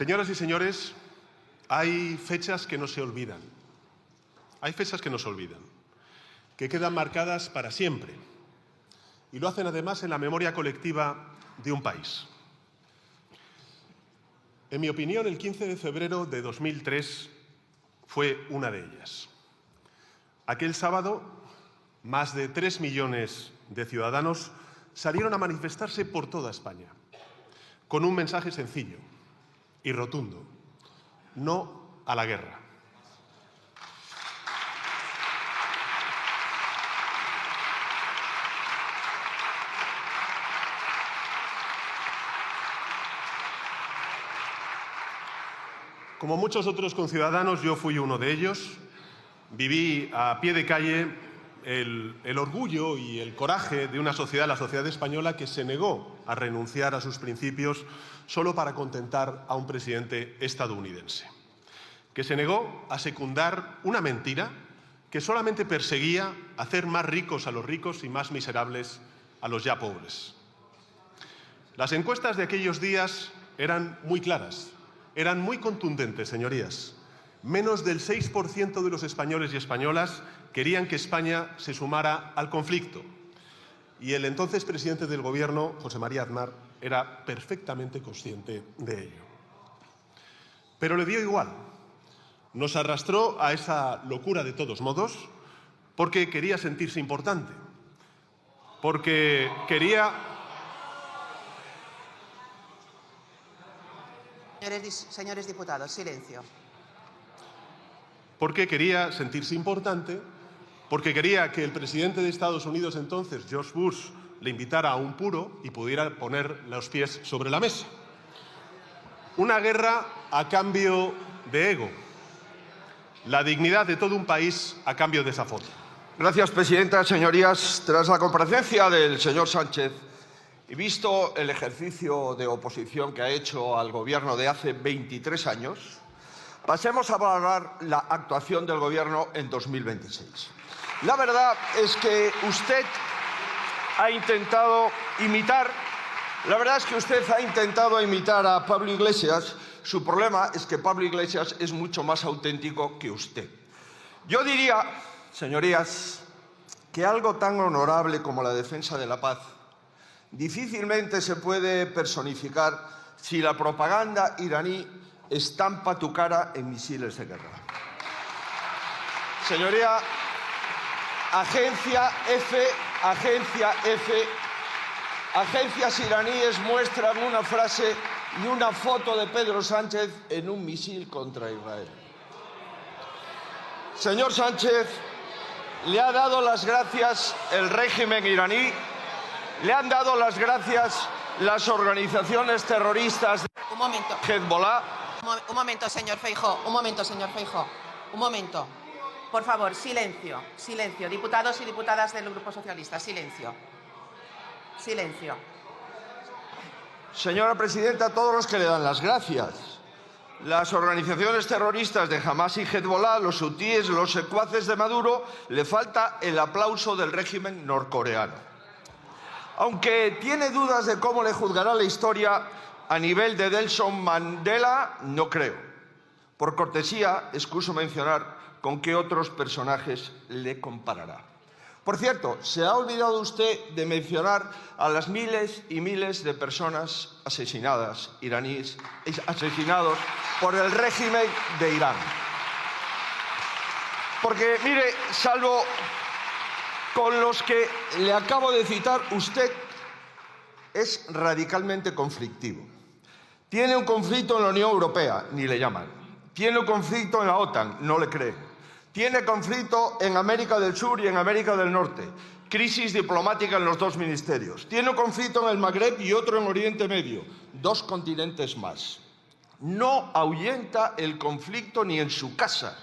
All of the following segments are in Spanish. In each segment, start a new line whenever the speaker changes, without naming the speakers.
Señoras y señores, hay fechas que no se olvidan. Hay fechas que no se olvidan, que quedan marcadas para siempre. Y lo hacen además en la memoria colectiva de un país. En mi opinión, el 15 de febrero de 2003 fue una de ellas. Aquel sábado, más de 3 millones de ciudadanos salieron a manifestarse por toda España, con un mensaje sencillo y rotundo: no a la guerra. Como muchos otros conciudadanos, yo fui uno de ellos. Viví a pie de calle el orgullo y el coraje de una sociedad, la sociedad española, que se negó a renunciar a sus principios solo para contentar a un presidente estadounidense, que se negó a secundar una mentira que solamente perseguía hacer más ricos a los ricos y más miserables a los ya pobres. Las encuestas de aquellos días eran muy claras, eran muy contundentes, señorías. Menos del 6% de los españoles y españolas querían que España se sumara al conflicto. Y el entonces presidente del Gobierno, José María Aznar, era perfectamente consciente de ello. Pero le dio igual. Nos arrastró a esa locura de todos modos porque quería sentirse importante, porque quería...
Señores diputados, silencio.
Porque quería sentirse importante, porque quería que el presidente de Estados Unidos entonces, George Bush, le invitara a un puro y pudiera poner los pies sobre la mesa. Una guerra a cambio de ego. La dignidad de todo un país a cambio de esa foto.
Gracias, presidenta. Señorías, tras la comparecencia del señor Sánchez y visto el ejercicio de oposición que ha hecho al Gobierno de hace 23 años, pasemos a valorar la actuación del Gobierno en 2026. La verdad es que usted ha intentado imitar a Pablo Iglesias. Su problema es que Pablo Iglesias es mucho más auténtico que usted. Yo diría, señorías, que algo tan honorable como la defensa de la paz difícilmente se puede personificar si la propaganda iraní estampa tu cara en misiles de guerra. Señoría, agencias iraníes muestran una frase y una foto de Pedro Sánchez en un misil contra Israel. Señor Sánchez, le ha dado las gracias el régimen iraní, le han dado las gracias las organizaciones terroristas de Hezbollah.
Un momento, señor Feijóo. Un momento, señor Feijóo. Un momento. Por favor, silencio. Silencio. Diputados y diputadas del Grupo Socialista, silencio. Silencio.
Señora presidenta, a todos los que le dan las gracias. Las organizaciones terroristas de Hamás y Hezbollah, los hutíes, los secuaces de Maduro, le falta el aplauso del régimen norcoreano. Aunque tiene dudas de cómo le juzgará la historia a nivel de Nelson Mandela, no creo. Por cortesía, excuso mencionar con qué otros personajes le comparará. Por cierto, se ha olvidado usted de mencionar a las miles y miles de personas asesinadas, iraníes, asesinados por el régimen de Irán. Porque, mire, salvo con los que le acabo de citar, usted es radicalmente conflictivo. Tiene un conflicto en la Unión Europea, ni le llaman. Tiene un conflicto en la OTAN, no le creen. Tiene conflicto en América del Sur y en América del Norte. Crisis diplomática en los dos ministerios. Tiene un conflicto en el Magreb y otro en Oriente Medio. 2 continentes más. No ahuyenta el conflicto ni en su casa.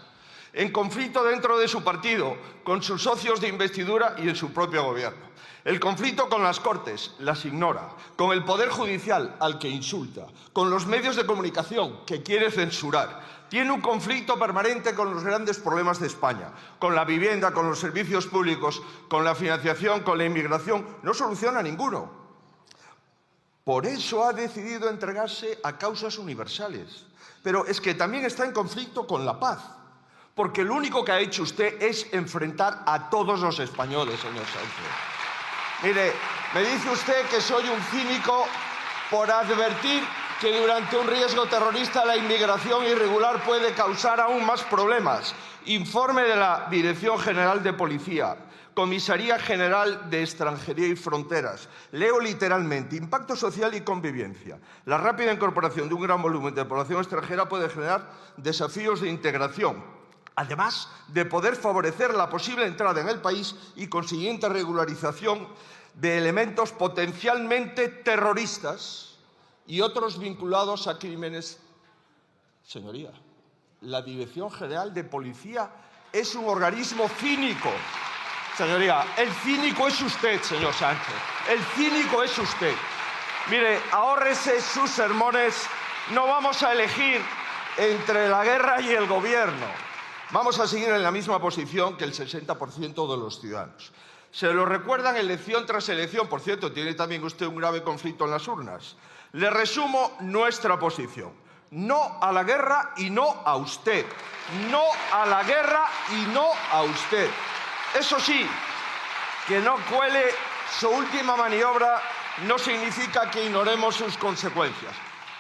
En conflicto dentro de su partido, con sus socios de investidura y en su propio gobierno. El conflicto con las Cortes, las ignora, con el Poder Judicial, al que insulta, con los medios de comunicación, que quiere censurar. Tiene un conflicto permanente con los grandes problemas de España, con la vivienda, con los servicios públicos, con la financiación, con la inmigración. No soluciona ninguno. Por eso ha decidido entregarse a causas universales. Pero es que también está en conflicto con la paz, porque lo único que ha hecho usted es enfrentar a todos los españoles, señor Sánchez. Mire, me dice usted que soy un cínico por advertir que durante un riesgo terrorista la inmigración irregular puede causar aún más problemas. Informe de la Dirección General de Policía, Comisaría General de Extranjería y Fronteras. Leo literalmente: impacto social y convivencia. La rápida incorporación de un gran volumen de población extranjera puede generar desafíos de integración, además de poder favorecer la posible entrada en el país y consiguiente regularización de elementos potencialmente terroristas y otros vinculados a crímenes. Señoría, la Dirección General de Policía es un organismo cínico. Señoría, el cínico es usted, señor Sánchez. El cínico es usted. Mire, ahórrese sus sermones. No vamos a elegir entre la guerra y el gobierno. Vamos a seguir en la misma posición que el 60% de los ciudadanos. Se lo recuerdan elección tras elección. Por cierto, tiene también usted un grave conflicto en las urnas. Le resumo nuestra posición. No a la guerra y no a usted. No a la guerra y no a usted. Eso sí, que no cuele su última maniobra no significa que ignoremos sus consecuencias.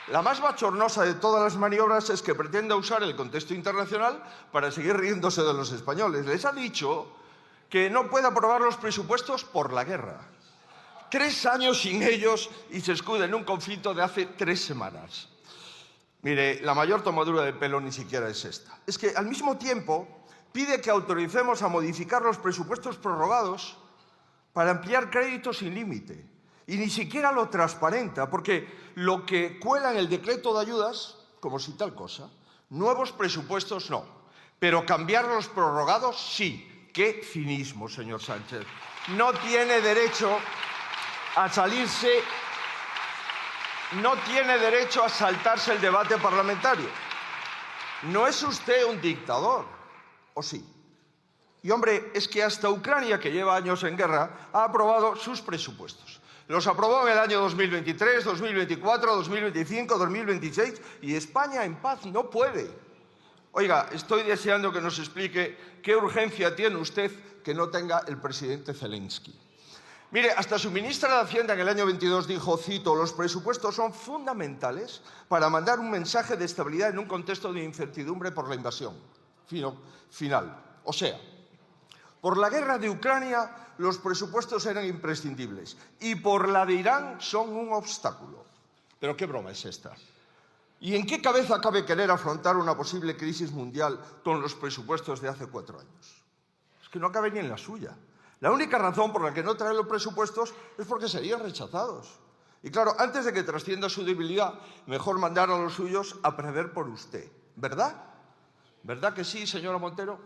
La más bochornosa de todas las maniobras es que pretenda usar el contexto internacional para seguir riéndose de los españoles. Les ha dicho que no puede aprobar los presupuestos por la guerra. 3 años sin ellos y se escuda en un conflicto de hace 3 semanas. Mire, la mayor tomadura de pelo ni siquiera es esta. Es que al mismo tiempo pide que autoricemos a modificar los presupuestos prorrogados para ampliar créditos sin límite. Y ni siquiera lo transparenta, porque lo que cuela en el decreto de ayudas, como si tal cosa, nuevos presupuestos no, pero cambiar los prorrogados sí. ¡Qué cinismo, señor Sánchez! No tiene derecho a salirse, no tiene derecho a saltarse el debate parlamentario. No es usted un dictador. ¿O sí? Y hombre, es que hasta Ucrania, que lleva años en guerra, ha aprobado sus presupuestos. Los aprobó en el año 2023, 2024, 2025, 2026 y España en paz no puede. Oiga, estoy deseando que nos explique qué urgencia tiene usted que no tenga el presidente Zelensky. Mire, hasta su ministra de Hacienda en el año 22 dijo, cito, los presupuestos son fundamentales para mandar un mensaje de estabilidad en un contexto de incertidumbre por la invasión. Final. O sea, por la guerra de Ucrania los presupuestos eran imprescindibles y por la de Irán son un obstáculo. ¿Pero qué broma es esta? ¿Y en qué cabeza cabe querer afrontar una posible crisis mundial con los presupuestos de hace 4 años? Es que no cabe ni en la suya. La única razón por la que no trae los presupuestos es porque serían rechazados. Y claro, antes de que trascienda su debilidad, mejor mandar a los suyos a perder por usted. ¿Verdad? ¿Verdad que sí, señora Montero?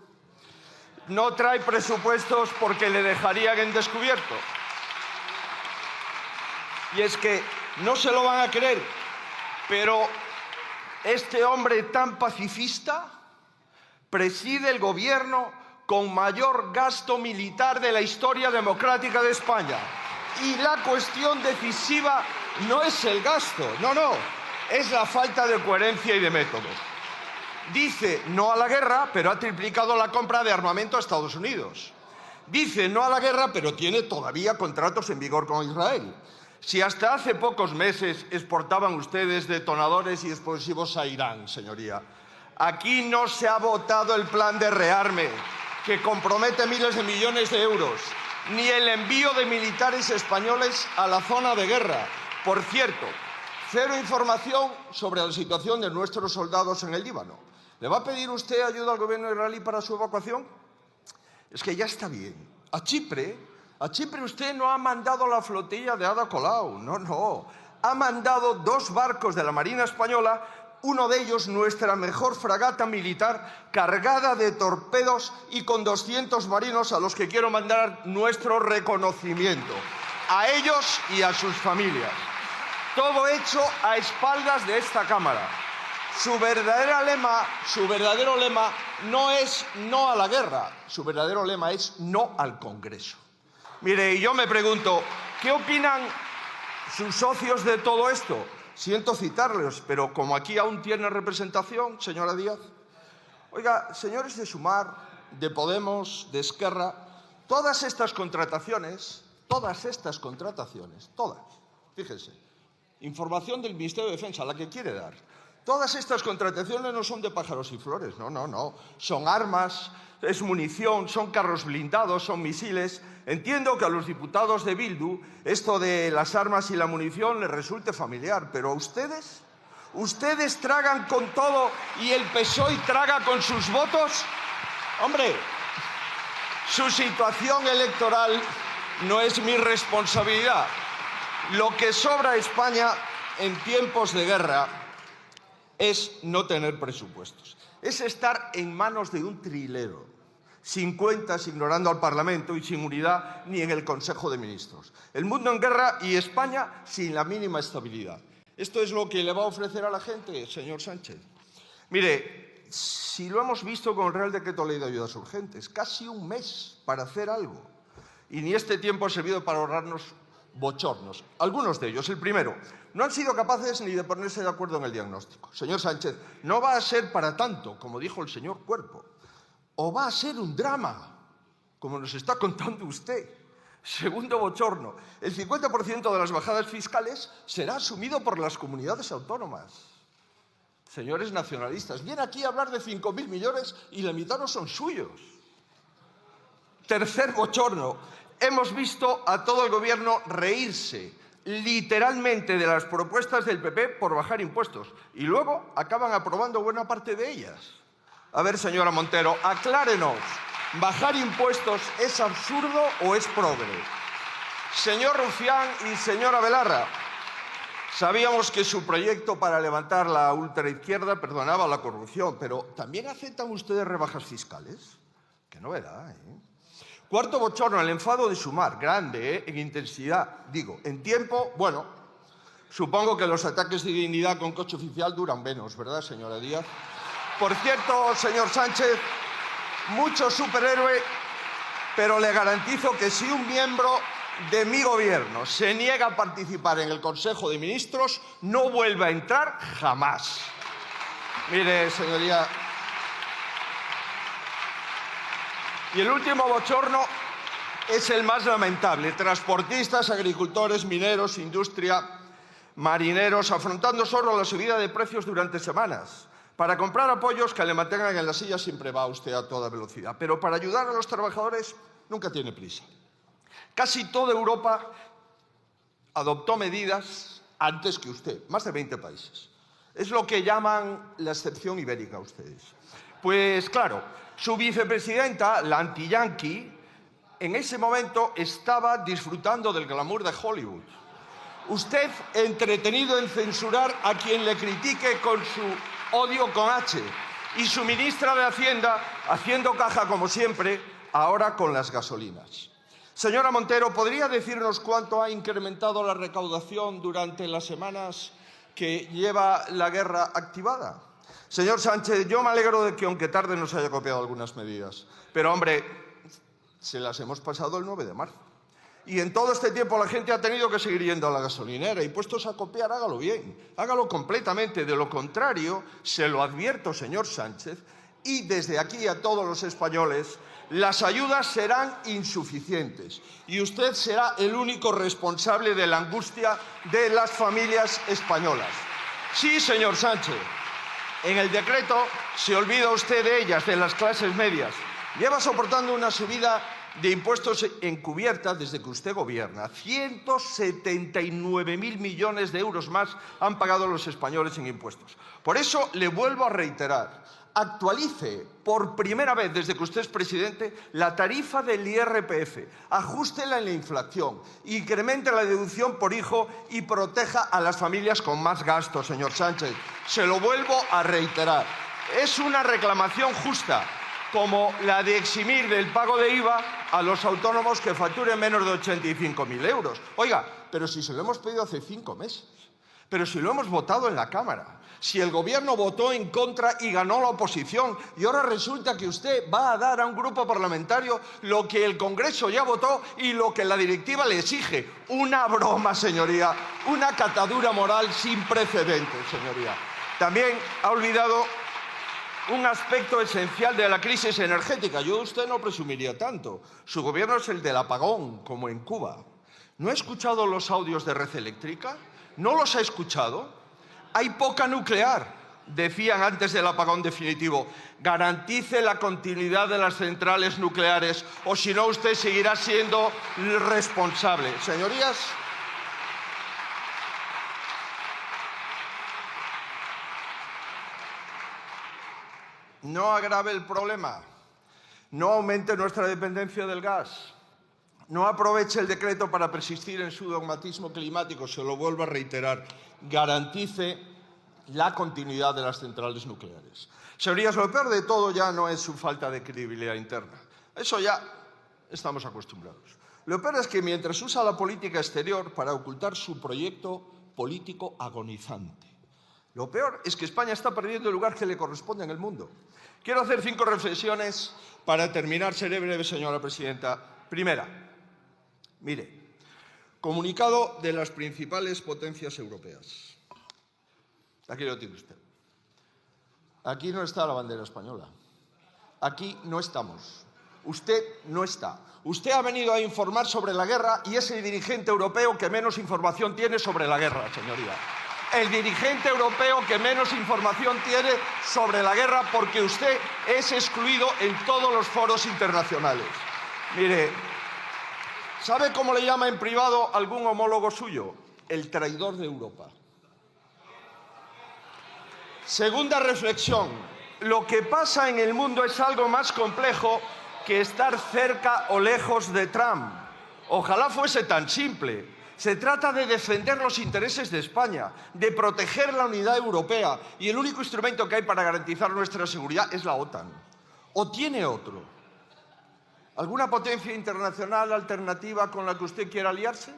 No trae presupuestos porque le dejarían en descubierto. Y es que no se lo van a creer, pero este hombre tan pacifista preside el gobierno con mayor gasto militar de la historia democrática de España. Y la cuestión decisiva no es el gasto, no, es la falta de coherencia y de método. Dice no a la guerra, pero ha triplicado la compra de armamento a Estados Unidos. Dice no a la guerra, pero tiene todavía contratos en vigor con Israel. Si hasta hace pocos meses exportaban ustedes detonadores y explosivos a Irán, señoría, aquí no se ha votado el plan de rearme, que compromete miles de millones de euros, ni el envío de militares españoles a la zona de guerra. Por cierto, cero información sobre la situación de nuestros soldados en el Líbano. ¿Le va a pedir usted ayuda al gobierno israelí para su evacuación? Es que ya está bien. A Chipre usted no ha mandado la flotilla de Ada Colau, no. Ha mandado 2 barcos de la Marina Española, uno de ellos nuestra mejor fragata militar, cargada de torpedos y con 200 marinos a los que quiero mandar nuestro reconocimiento. A ellos y a sus familias. Todo hecho a espaldas de esta Cámara. Su verdadero lema no es no a la guerra, su verdadero lema es no al Congreso. Mire, y yo me pregunto, ¿qué opinan sus socios de todo esto. Siento citarlos, pero como aquí aún tiene representación, señora Díaz. Oiga, señores de Sumar, de Podemos, de Esquerra, todas estas contrataciones, fíjense, información del Ministerio de Defensa, la que quiere dar. Todas estas contrataciones no son de pájaros y flores, no. Son armas, es munición, son carros blindados, son misiles. Entiendo que a los diputados de Bildu esto de las armas y la munición les resulte familiar, pero a ustedes, ¿ustedes tragan con todo y el PSOE traga con sus votos? Hombre, su situación electoral no es mi responsabilidad. Lo que sobra a España en tiempos de guerra es no tener presupuestos. Es estar en manos de un trilero, sin cuentas, ignorando al Parlamento y sin unidad ni en el Consejo de Ministros. El mundo en guerra y España sin la mínima estabilidad. ¿Esto es lo que le va a ofrecer a la gente, señor Sánchez? Mire, si lo hemos visto con el Real Decreto Ley de Ayudas Urgentes, casi un mes para hacer algo. Y ni este tiempo ha servido para ahorrarnos bochornos. Algunos de ellos. El primero, no han sido capaces ni de ponerse de acuerdo en el diagnóstico. Señor Sánchez, no va a ser para tanto, como dijo el señor Cuerpo. O va a ser un drama, como nos está contando usted. Segundo bochorno, el 50% de las bajadas fiscales será asumido por las comunidades autónomas. Señores nacionalistas, viene aquí a hablar de 5.000 millones y la mitad no son suyos. Tercer bochorno, hemos visto a todo el gobierno reírse literalmente de las propuestas del PP por bajar impuestos y luego acaban aprobando buena parte de ellas. A ver, señora Montero, aclárenos, ¿bajar impuestos es absurdo o es progre? Señor Rufián y señora Belarra, sabíamos que su proyecto para levantar la ultraizquierda perdonaba la corrupción, pero ¿también aceptan ustedes rebajas fiscales? Qué novedad, ¿eh? Cuarto bochorno, el enfado de Sumar, grande, en intensidad, digo, en tiempo, bueno, supongo que los ataques de dignidad con coche oficial duran menos, ¿verdad, señora Díaz? Por cierto, señor Sánchez, mucho superhéroe, pero le garantizo que si un miembro de mi gobierno se niega a participar en el Consejo de Ministros, no vuelve a entrar jamás. Mire, señoría. Y el último bochorno es el más lamentable. Transportistas, agricultores, mineros, industria, marineros, afrontando solo la subida de precios durante semanas. Para comprar apoyos que le mantengan en la silla siempre va usted a toda velocidad, pero para ayudar a los trabajadores nunca tiene prisa. Casi toda Europa adoptó medidas antes que usted, más de 20 países. Es lo que llaman la excepción ibérica ustedes. Pues claro, su vicepresidenta, la anti-yanqui, en ese momento estaba disfrutando del glamour de Hollywood. Usted, entretenido en censurar a quien le critique con su odio con H, y su ministra de Hacienda haciendo caja como siempre, ahora con las gasolinas. Señora Montero, ¿podría decirnos cuánto ha incrementado la recaudación durante las semanas que lleva la guerra activada? Señor Sánchez, yo me alegro de que, aunque tarde, nos haya copiado algunas medidas. Pero, hombre, se las hemos pasado el 9 de marzo. Y en todo este tiempo la gente ha tenido que seguir yendo a la gasolinera y puestos a copiar, hágalo bien, hágalo completamente. De lo contrario, se lo advierto, señor Sánchez, y desde aquí a todos los españoles, las ayudas serán insuficientes y usted será el único responsable de la angustia de las familias españolas. Sí, señor Sánchez, en el decreto se olvida usted de ellas, de las clases medias. Lleva soportando una subida de impuestos encubierta desde que usted gobierna. 179.000 millones de euros más han pagado los españoles en impuestos. Por eso le vuelvo a reiterar, actualice por primera vez desde que usted es presidente la tarifa del IRPF, ajústela en la inflación, incremente la deducción por hijo y proteja a las familias con más gastos, señor Sánchez. Se lo vuelvo a reiterar. Es una reclamación justa, como la de eximir del pago de IVA a los autónomos que facturen menos de 85.000 euros. Oiga, pero si se lo hemos pedido hace 5 meses. Pero si lo hemos votado en la Cámara, si el Gobierno votó en contra y ganó la oposición, y ahora resulta que usted va a dar a un grupo parlamentario lo que el Congreso ya votó y lo que la directiva le exige. Una broma, señoría, una catadura moral sin precedentes, señoría. También ha olvidado un aspecto esencial de la crisis energética. Yo de usted no presumiría tanto. Su gobierno es el del apagón, como en Cuba. ¿No ha escuchado los audios de Red Eléctrica? ¿No los ha escuchado? Hay poca nuclear, decían antes del apagón definitivo. Garantice la continuidad de las centrales nucleares o si no usted seguirá siendo responsable. Señorías, no agrave el problema, no aumente nuestra dependencia del gas, no aproveche el decreto para persistir en su dogmatismo climático, se lo vuelvo a reiterar, garantice la continuidad de las centrales nucleares. Señorías, lo peor de todo ya no es su falta de credibilidad interna, eso ya estamos acostumbrados. Lo peor es que mientras usa la política exterior para ocultar su proyecto político agonizante. Lo peor es que España está perdiendo el lugar que le corresponde en el mundo. Quiero hacer 5 reflexiones para terminar. Seré breve, señora presidenta. Primera, mire, comunicado de las principales potencias europeas. Aquí lo tiene usted. Aquí no está la bandera española. Aquí no estamos. Usted no está. Usted ha venido a informar sobre la guerra y es el dirigente europeo que menos información tiene sobre la guerra, señoría. El dirigente europeo que menos información tiene sobre la guerra porque usted es excluido en todos los foros internacionales. Mire, ¿sabe cómo le llama en privado algún homólogo suyo? El traidor de Europa. Segunda reflexión. Lo que pasa en el mundo es algo más complejo que estar cerca o lejos de Trump. Ojalá fuese tan simple. Se trata de defender los intereses de España, de proteger la unidad europea y el único instrumento que hay para garantizar nuestra seguridad es la OTAN. ¿O tiene otro? ¿Alguna potencia internacional alternativa con la que usted quiera aliarse?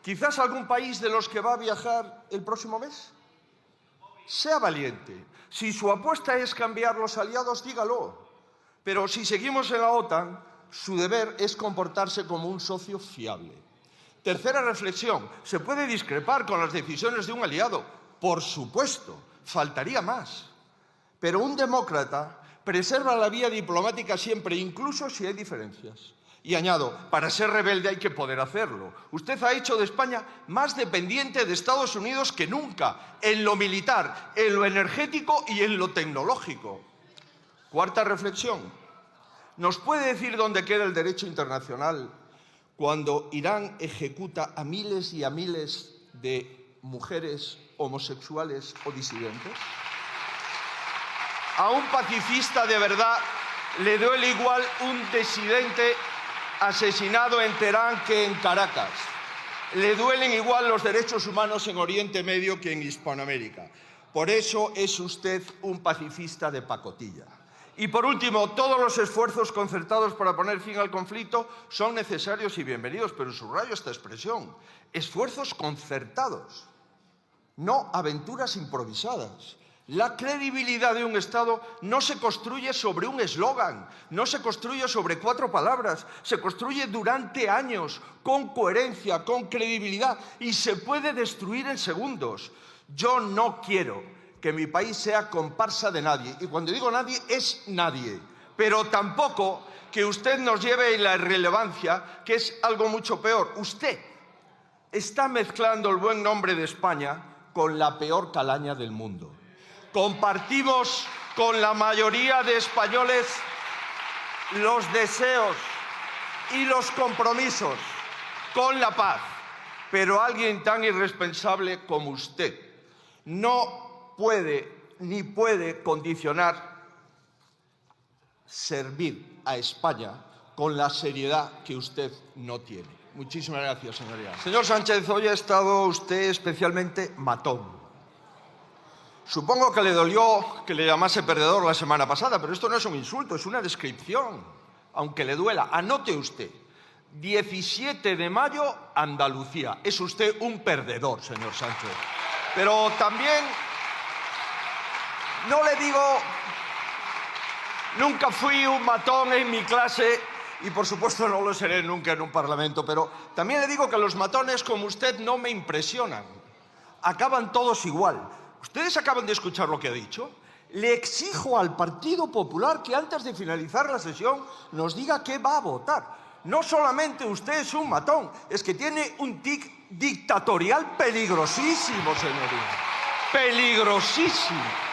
¿Quizás algún país de los que va a viajar el próximo mes? Sea valiente. Si su apuesta es cambiar los aliados, dígalo. Pero si seguimos en la OTAN, su deber es comportarse como un socio fiable. Tercera reflexión. ¿Se puede discrepar con las decisiones de un aliado? Por supuesto, faltaría más. Pero un demócrata preserva la vía diplomática siempre, incluso si hay diferencias. Y añado, para ser rebelde hay que poder hacerlo. Usted ha hecho de España más dependiente de Estados Unidos que nunca, en lo militar, en lo energético y en lo tecnológico. Cuarta reflexión. ¿Nos puede decir dónde queda el derecho internacional cuando Irán ejecuta a miles y a miles de mujeres homosexuales o disidentes? A un pacifista de verdad le duele igual un disidente asesinado en Teherán que en Caracas. Le duelen igual los derechos humanos en Oriente Medio que en Hispanoamérica. Por eso es usted un pacifista de pacotilla. Y por último, todos los esfuerzos concertados para poner fin al conflicto son necesarios y bienvenidos, pero subrayo esta expresión, esfuerzos concertados, no aventuras improvisadas. La credibilidad de un Estado no se construye sobre un eslogan, no se construye sobre 4 palabras, se construye durante años, con coherencia, con credibilidad, y se puede destruir en segundos. Yo no quiero que mi país sea comparsa de nadie. Y cuando digo nadie, es nadie. Pero tampoco que usted nos lleve en la irrelevancia, que es algo mucho peor. Usted está mezclando el buen nombre de España con la peor calaña del mundo. Compartimos con la mayoría de españoles los deseos y los compromisos con la paz. Pero alguien tan irresponsable como usted no puede ni puede condicionar servir a España con la seriedad que usted no tiene. Muchísimas gracias, señoría. Señor Sánchez, hoy ha estado usted especialmente matón. Supongo que le dolió que le llamase perdedor la semana pasada, pero esto no es un insulto, es una descripción, aunque le duela. Anote usted, 17 de mayo, Andalucía. Es usted un perdedor, señor Sánchez. Pero también, no le digo, nunca fui un matón en mi clase y por supuesto no lo seré nunca en un parlamento, pero también le digo que los matones como usted no me impresionan. Acaban todos igual. Ustedes acaban de escuchar lo que ha dicho. Le exijo al Partido Popular que antes de finalizar la sesión nos diga qué va a votar. No solamente usted es un matón, es que tiene un tic dictatorial peligrosísimo, señoría. Peligrosísimo.